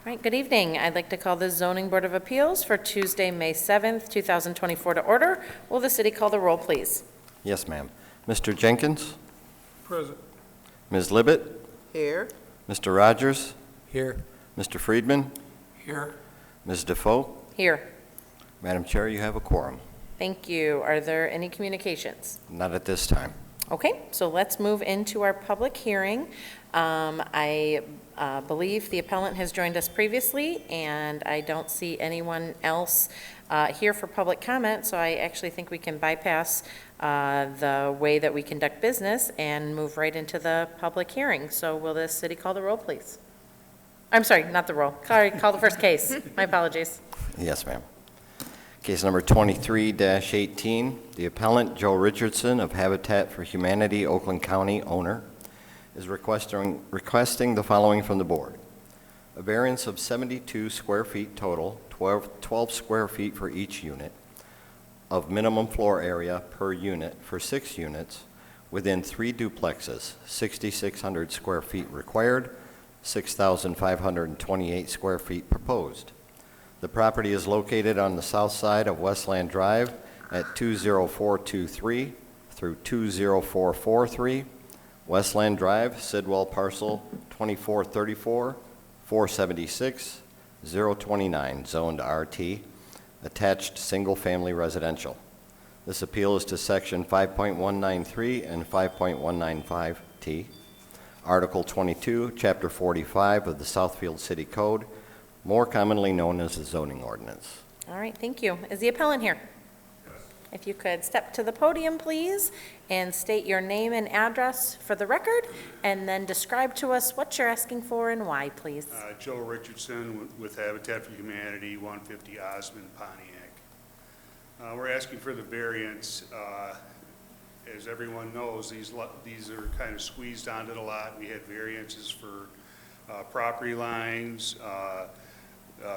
All right, good evening. I'd like to call the Zoning Board of Appeals for Tuesday, May 7th, 2024 to order. Will the city call the roll, please? Yes, ma'am. Mr. Jenkins? Present. Ms. Libet? Here. Mr. Rogers? Here. Mr. Friedman? Here. Ms. Defoe? Here. Madam Chair, you have a quorum. Thank you. Are there any communications? Not at this time. Okay, so let's move into our public hearing. I believe the appellant has joined us previously, and I don't see anyone else here for public comment, so I actually think we can bypass the way that we conduct business and move right into the public hearing. So will the city call the roll, please? I'm sorry, not the roll. Sorry, call the first case. My apologies. Yes, ma'am. Case number 23-18, the appellant, Joe Richardson of Habitat for Humanity, Oakland County, owner, is requesting the following from the board. A variance of 72 square feet total, 12 square feet for each unit, of minimum floor area per unit for 6 units within 3 duplexes, 6,600 square feet required, 6,528 square feet proposed. The property is located on the south side of Westland Drive at 20423 through 20443, Westland Drive, Sidwell parcel 2434, 476, 029, zoned RT, attached single-family residential. This appeal is to section 5.193 and 5.195T, Article 22, Chapter 45 of the Southfield City Code, more commonly known as the zoning ordinance. All right, thank you. Is the appellant here? Yes. If you could step to the podium, please, and state your name and address for the record, and then describe to us what you're asking for and why, please. Joe Richardson with Habitat for Humanity, 150 Osmond, Pontiac. We're asking for the variance. As everyone knows, these are kind of squeezed onto the lot. We had variances for property lines,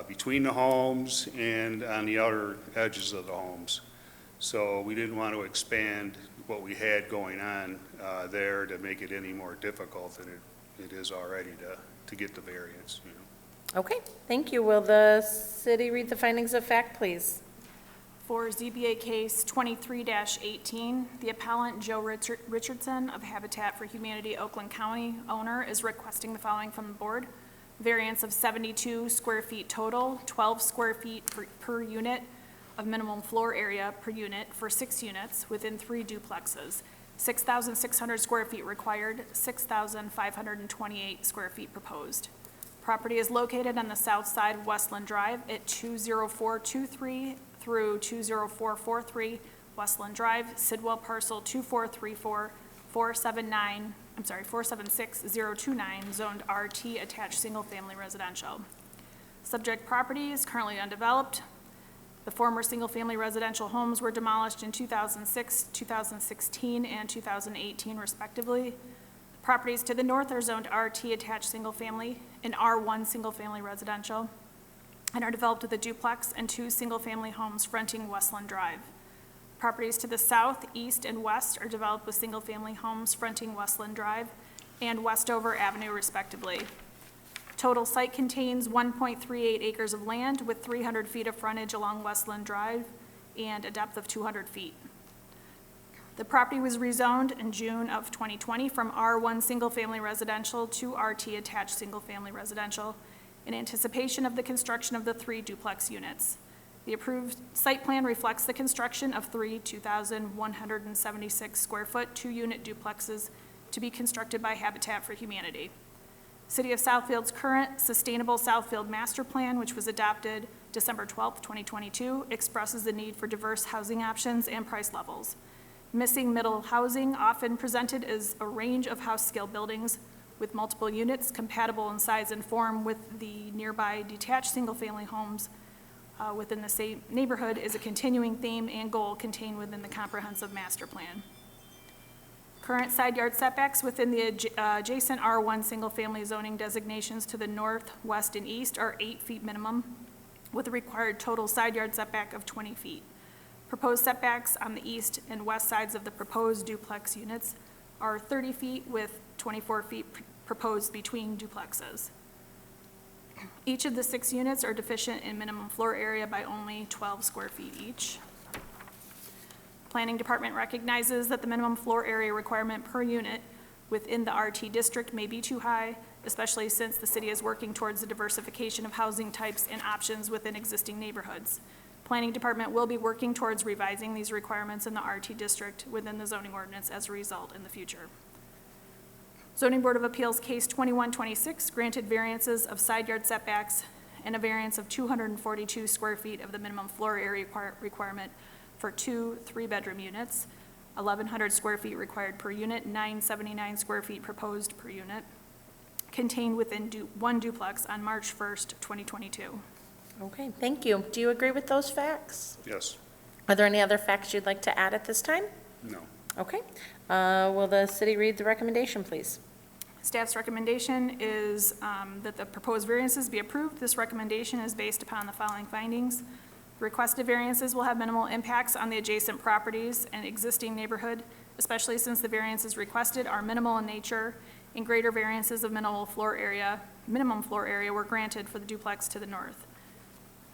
between the homes and on the outer edges of the homes. So we didn't want to expand what we had going on there to make it any more difficult than it is already to get the variance. You know. Okay, thank you. Will the city read the findings of fact, please? For ZBA case 23-18, the appellant, Joe Richardson of Habitat for Humanity, Oakland County, owner, is requesting the following from the board. Variance of 72 square feet total, 12 square feet per unit of minimum floor area per unit for 6 units within 3 duplexes. 6,600 square feet required, 6,528 square feet proposed. Property is located on the south side of Westland Drive at 20423 through 20443 Westland Drive, Sidwell parcel 2434, 476-029, zoned RT, attached single-family residential. Subject property is currently undeveloped. The former single-family residential homes were demolished in 2006, 2016, and 2018, respectively. Properties to the north are zoned RT, attached single-family, and R1 single-family residential, and are developed with a duplex and 2 single-family homes fronting Westland Drive. Properties to the south, east, and west are developed with single-family homes fronting Westland Drive and Westover Avenue, respectively. Total site contains 1.38 acres of land with 300 feet of frontage along Westland Drive and a depth of 200 feet. The property was rezoned in June of 2020 from R1 single-family residential to RT attached single-family residential in anticipation of the construction of the 3 duplex units. The approved site plan reflects the construction of 3 2,176 square foot 2-unit duplexes to be constructed by Habitat for Humanity. City of Southfield's current Sustainable Southfield Master Plan, which was adopted December 12, 2022, expresses the need for diverse housing options and price levels. Missing middle housing, often presented as a range of house scale buildings with multiple units compatible in size and form with the nearby detached single-family homes within the same neighborhood, is a continuing theme and goal contained within the comprehensive master plan. Current side yard setbacks within the adjacent R1 single-family zoning designations to the north, west, and east are 8 feet minimum, with a required total side yard setback of 20 feet. Proposed setbacks on the east and west sides of the proposed duplex units are 30 feet with 24 feet proposed between duplexes. Each of the 6 units are deficient in minimum floor area by only 12 square feet each. Planning Department recognizes that the minimum floor area requirement per unit within the RT district may be too high, especially since the city is working towards the diversification of housing types and options within existing neighborhoods. Planning Department will be working towards revising these requirements in the RT district within the zoning ordinance as a result in the future. Zoning Board of Appeals Case 2126 granted variances of side yard setbacks and a variance of 242 square feet of the minimum floor area requirement for 2 3-bedroom units, 1,100 square feet required per unit, 979 square feet proposed per unit, contained within one duplex on March 1st, 2022. Okay, thank you. Do you agree with those facts? Yes. Are there any other facts you'd like to add at this time? No. Okay. Will the city read the recommendation, please? Staff's recommendation is that the proposed variances be approved. This recommendation is based upon the following findings. The requested variances will have minimal impacts on the adjacent properties and existing neighborhood, especially since the variances requested are minimal in nature, and greater variances of minimum floor area were granted for the duplex to the north.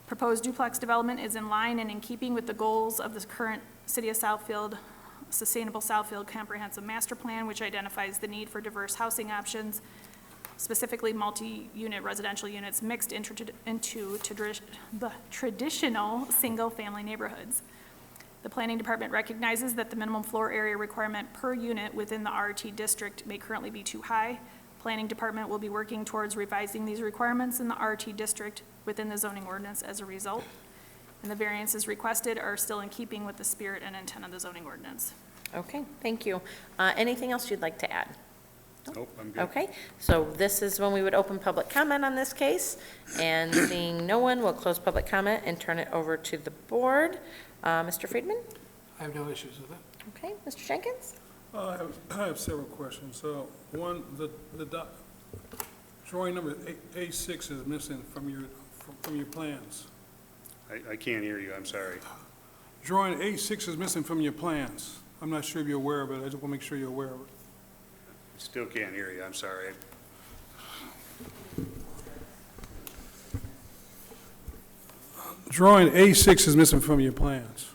Proposed duplex development is in line and in keeping with the goals of the current City of Southfield Sustainable Southfield Comprehensive Master Plan, which identifies the need for diverse housing options, specifically multi-unit residential units mixed into the traditional single-family neighborhoods. The Planning Department recognizes that the minimum floor area requirement per unit within the RT district may currently be too high. Planning Department will be working towards revising these requirements in the RT district within the zoning ordinance as a result. And the variances requested are still in keeping with the spirit and intent of the zoning ordinance. Okay, thank you. Anything else you'd like to add? Nope, I'm good. Okay, so this is when we would open public comment on this case, and seeing no one, we'll close public comment and turn it over to the board. Mr. Friedman? I have no issues with it. Okay, Mr. Jenkins? I have several questions. One, the drawing number A6 is missing from your plans. I can't hear you, I'm sorry. Drawing A6 is missing from your plans. I'm not sure if you're aware of it. I just want to make sure you're aware of it. Still can't hear you, I'm sorry. Drawing A6 is missing from your plans.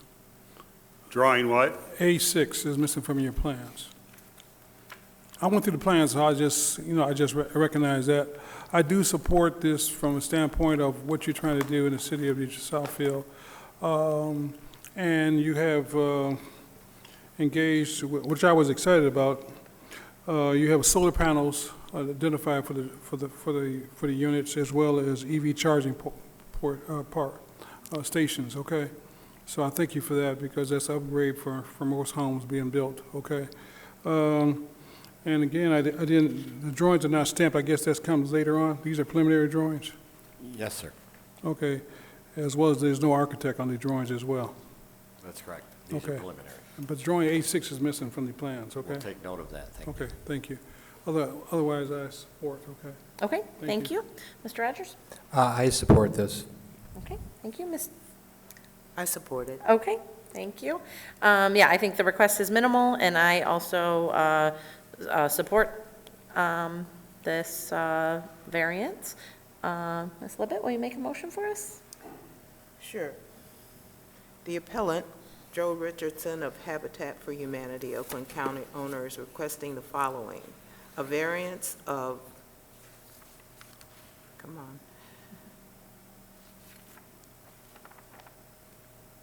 Drawing what? A6 is missing from your plans. I went through the plans, so I just recognize that. I do support this from a standpoint of what you're trying to do in the city of Southfield. And you have engaged, which I was excited about. You have solar panels identified for the units, as well as EV charging stations. Okay, so I thank you for that, because that's an upgrade for most homes being built. Okay, and again, I didn't. The drawings are not stamped. I guess that comes later on. These are preliminary drawings. Yes, sir. Okay, as well as there's no architect on the drawings as well. That's correct. These are Okay. preliminary. But drawing A6 is missing from the plans. Okay. We'll take note of that. Thank you. Okay, thank you. Otherwise, I support. Okay. Okay, Thank thank you. Mr. Rogers? I support this. Okay, thank you. Ms. I support it. Okay, thank you. Yeah, I think the request is minimal, and I also support this variance. Ms. Libet, will you make a motion for us? Sure. The appellant, Joe Richardson of Habitat for Humanity, Oakland County owner, is requesting the following: a variance of,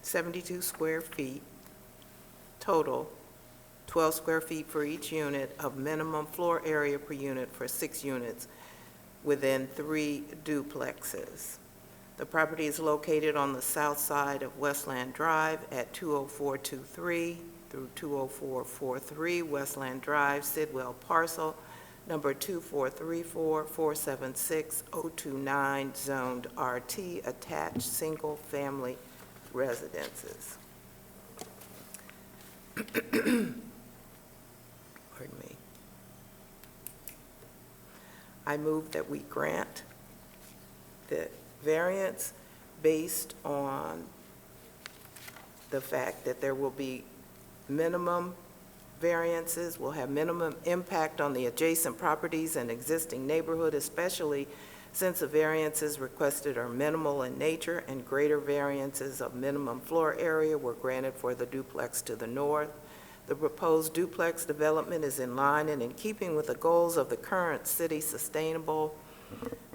72 square feet total, 12 square feet for each unit of minimum floor area per unit for 6 units within 3 duplexes. The property is located on the south side of Westland Drive at 20423 through 20443 Westland Drive, Sidwell parcel number 2434476-029, zoned RT, attached single-family residences. Pardon me. I move that we grant the variance based on the fact that there will be minimum variances, will have minimum impact on the adjacent properties and existing neighborhood, especially Since the variances requested are minimal in nature and greater variances of minimum floor area were granted for the duplex to the north, the proposed duplex development is in line and in keeping with the goals of the current City of Sustainable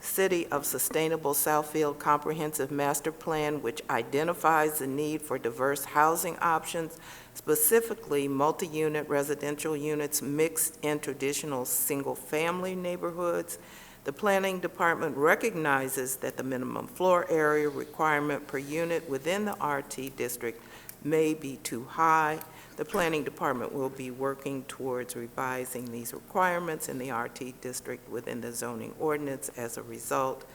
Southfield Comprehensive Master Plan, which identifies the need for diverse housing options, specifically multi-unit residential units mixed in traditional single-family neighborhoods. The Planning Department recognizes that the minimum floor area requirement per unit within the RT district may be too high. The Planning Department will be working towards revising these requirements in the RT district within the zoning ordinance. As a result,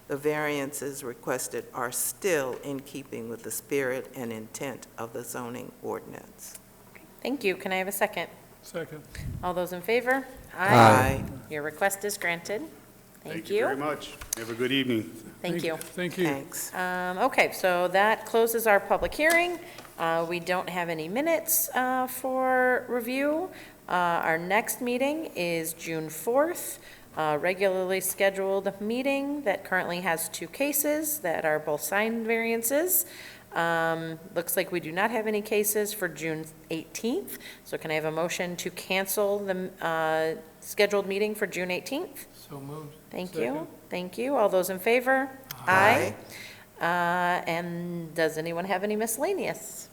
the variances requested are still in keeping with the spirit and intent of the zoning ordinance. Thank you. Can I have a second? Second. All those in favor? Aye. Your request is granted. Thank you. very much. Have a good evening. Thank you. Thank you. Thanks. Okay, so that closes our public hearing. We don't have any minutes for review. Our next meeting is June 4th, a regularly scheduled meeting that currently has 2 cases that are both signed variances. Looks like we do not have any cases for June 18th, so can I have a motion to cancel the scheduled meeting for June 18th? So moved. Thank you. Second. Thank you. All those in favor? Aye. And does anyone have any miscellaneous?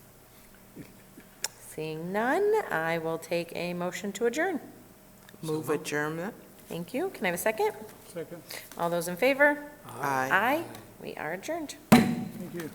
Seeing none, I will take a motion to adjourn. Move adjournment. Thank you. Can I have a second? Second. All those in favor? Aye. Aye. We are adjourned. Thank you.